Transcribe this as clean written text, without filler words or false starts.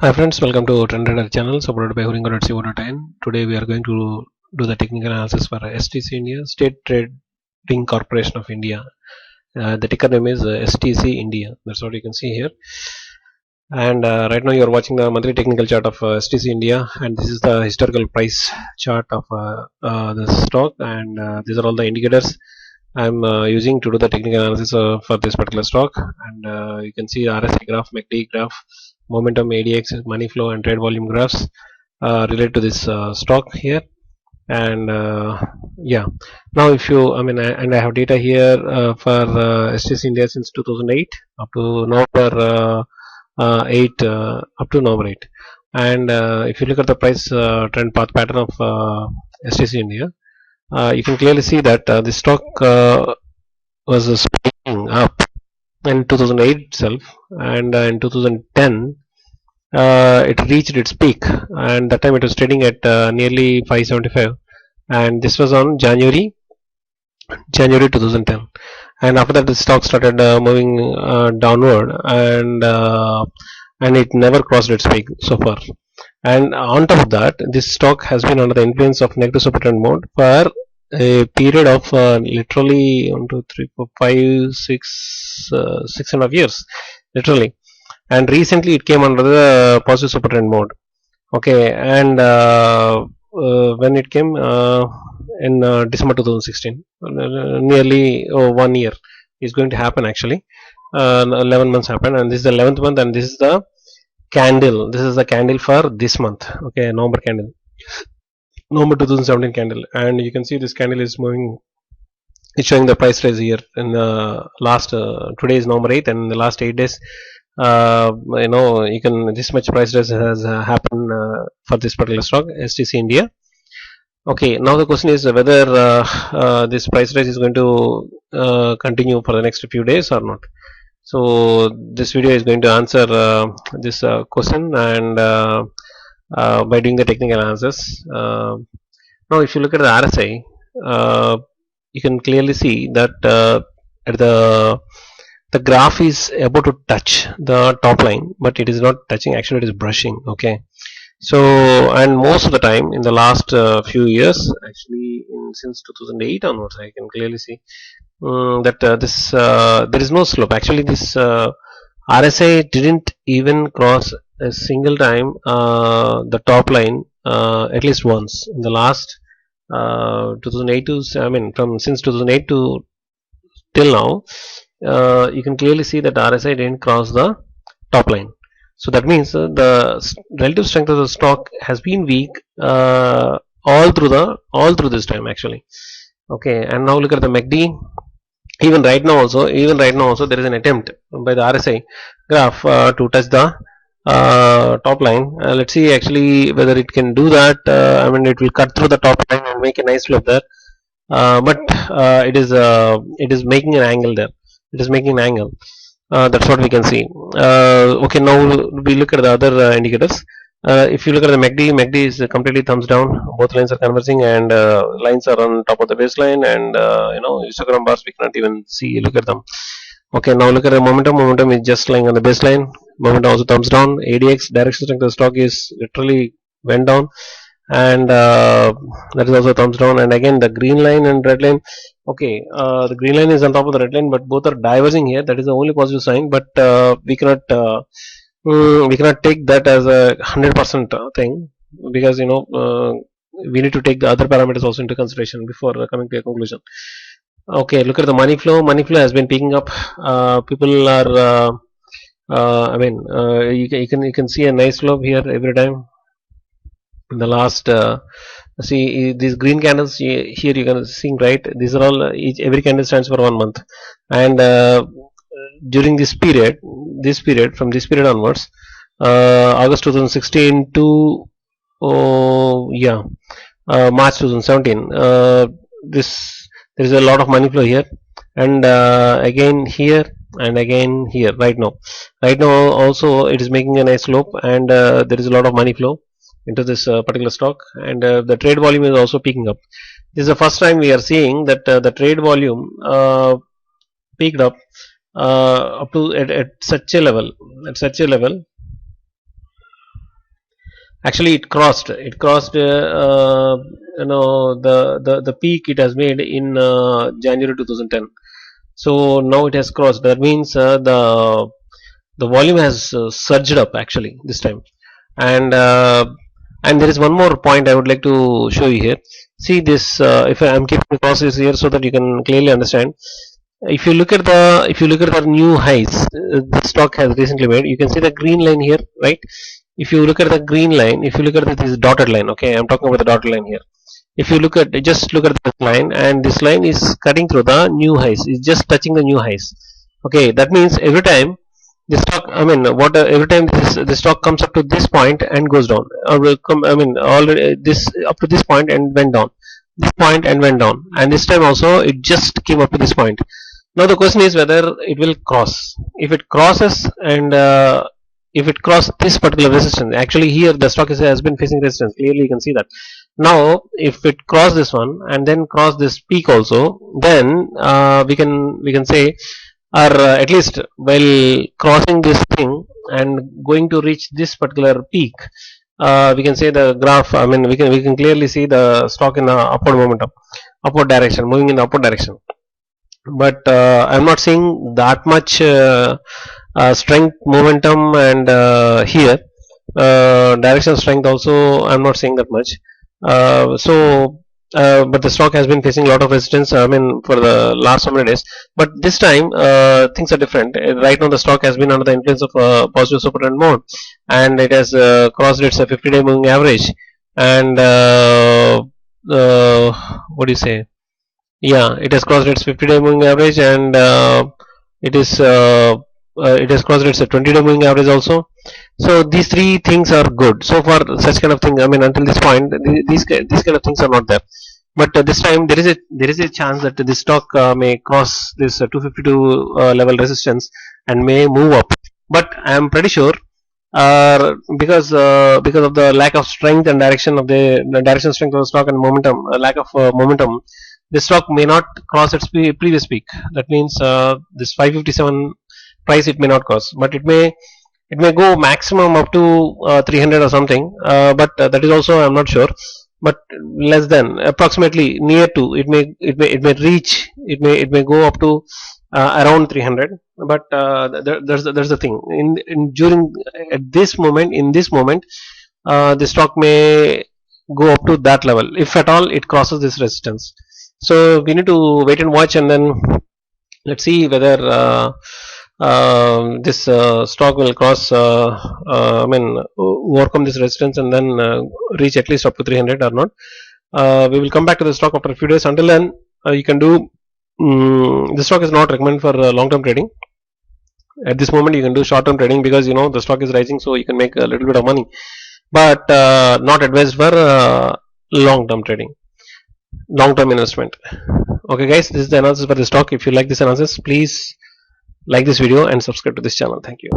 Hi friends, welcome to TRENDRIDER channel supported by Huringo.co.in. Today we are going to do the technical analysis for STC India, State Trading Corporation of India. The ticker name is STC India. That's what you can see here. And right now you are watching the monthly technical chart of STC India, and this is the historical price chart of the stock, and these are all the indicators I'm using to do the technical analysis for this particular stock. And you can see RSI graph, MACD graph, momentum, ADX, money flow, and trade volume graphs related to this stock here. And yeah, now if you, I have data here for STC India since 2008 up to November 8 up to November 8. And if you look at the price trend path pattern of STC India, you can clearly see that the stock was spiking up in 2008 itself, and in 2010 it reached its peak, and that time it was trading at nearly 575, and this was on January 2010. And after that the stock started moving downward, and it never crossed its peak so far. And on top of that, this stock has been under the influence of negative super trend mode for a period of literally 1, 2, 3, 4, 5, 6, 6.5 years, literally. And recently it came under the positive super trend mode. Okay, and when it came in December 2016, nearly 1 year is going to happen actually. 11 months happened, and this is the 11th month, and this is the candle. This is the candle for this month. Okay, November candle, November 2017 candle, and you can see this candle is moving. It's showing the price rise here in the last. Today is November 8th, and in the last 8 days, you can this much price rise has happened for this particular stock, STC India. Okay, now the question is whether this price rise is going to continue for the next few days or not. So this video is going to answer this question, and by doing the technical analysis. Now if you look at the RSI, you can clearly see that at the graph is about to touch the top line, but it is not touching, actually it is brushing. Okay, so, and most of the time in the last few years, actually since 2008 onwards, I can clearly see that there is no slope. Actually this RSI didn't even cross a single time the top line at least once in the last 2008 to, from since 2008 to till now. You can clearly see that RSI didn't cross the top line. So that means the relative strength of the stock has been weak all through this time actually. Okay, and now look at the MACD. Even right now also there is an attempt by the RSI graph to touch the top line. Let's see actually whether it can do that. It will cut through the top line and make a nice slope there. But it is making an angle there. It is making an angle. That's what we can see. Okay, now we look at the other indicators. If you look at the MACD is completely thumbs down. Both lines are converging, and lines are on top of the baseline, and histogram bars we cannot even see. Look at them. Okay, now look at the momentum. Momentum is just lying on the baseline. Momentum also thumbs down. ADX, direction strength of the stock, is literally went down, and that is also thumbs down. And again the green line and red line. Okay, the green line is on top of the red line, but both are diverging here. That is the only positive sign, but we cannot take that as a 100% thing, because we need to take the other parameters also into consideration before coming to a conclusion. Okay, look at the money flow. Money flow has been picking up. People are you can see a nice slope here every time. In the last see these green candles here, you can see, right? These are all every candle stands for 1 month, and during this period from this period onwards, August 2016 to March 2017, there is a lot of money flow here, and again here, and again here. Right now also it is making a nice slope, and there is a lot of money flow into this particular stock, and the trade volume is also picking up. This is the first time we are seeing that the trade volume peaked up to at such a level actually it crossed the peak it has made in January 2010. So now it has crossed. That means the volume has surged up actually this time. And uh, and there is one more point I would like to show you here. See this, if I'm keeping the crosses here so that you can clearly understand. If you look at the new highs the stock has recently made, you can see the green line here, right? If you look at the green line, if you look at this dotted line, okay, I'm talking about the dotted line here. If you just look at this line, and this line is cutting through the new highs, it's just touching the new highs. Okay, that means every time the stock, I mean, every time the stock comes up to this point and goes down, or will come, I mean, already this up to this point and went down, this point and went down, and this time also it just came up to this point. Now the question is whether it will cross. If it crosses, and if it crosses this particular resistance, actually here the stock has been facing resistance. Clearly you can see that. Now if it cross this one and then cross this peak also, then we can say, or at least while crossing this thing and going to reach this particular peak, we can say the graph. I mean, we can clearly see the stock in a upward momentum, upward direction, moving in the upward direction. But I'm not seeing that much strength, momentum, and here direction strength also I'm not seeing that much. But the stock has been facing a lot of resistance, I mean, for the last so many days. But this time things are different. Right now the stock has been under the influence of positive super trend mode, and it has crossed its 50-day moving average. And what do you say? Yeah, it has crossed its 50-day moving average, and it is it has crossed its 20-day moving average also. So these three things are good so far. Such kind of thing, I mean, until this point, these kind of things are not there. But this time there is a chance that this stock may cross this 252 level resistance and may move up. But I am pretty sure, because of the lack of strength and direction of the direction strength of the stock and momentum, lack of momentum, the stock may not cross its previous peak. That means this 557 price it may not cross, but it may go maximum up to 300 or something. But that is also I'm not sure. But less than, approximately near to, it may reach, it may go up to around 300. But there's the thing in during at this moment, in this moment, the stock may go up to that level if at all it crosses this resistance. So we need to wait and watch, and then let's see whether this stock will cross, I mean, overcome this resistance and then reach at least up to 300 or not. We will come back to the stock after a few days. Until then, you can do. This stock is not recommended for long-term trading. At this moment, you can do short-term trading because the stock is rising, so you can make a little bit of money. But not advised for long-term trading, long-term investment. Okay, guys, this is the analysis for the stock. If you like this analysis, please like this video and subscribe to this channel. Thank you.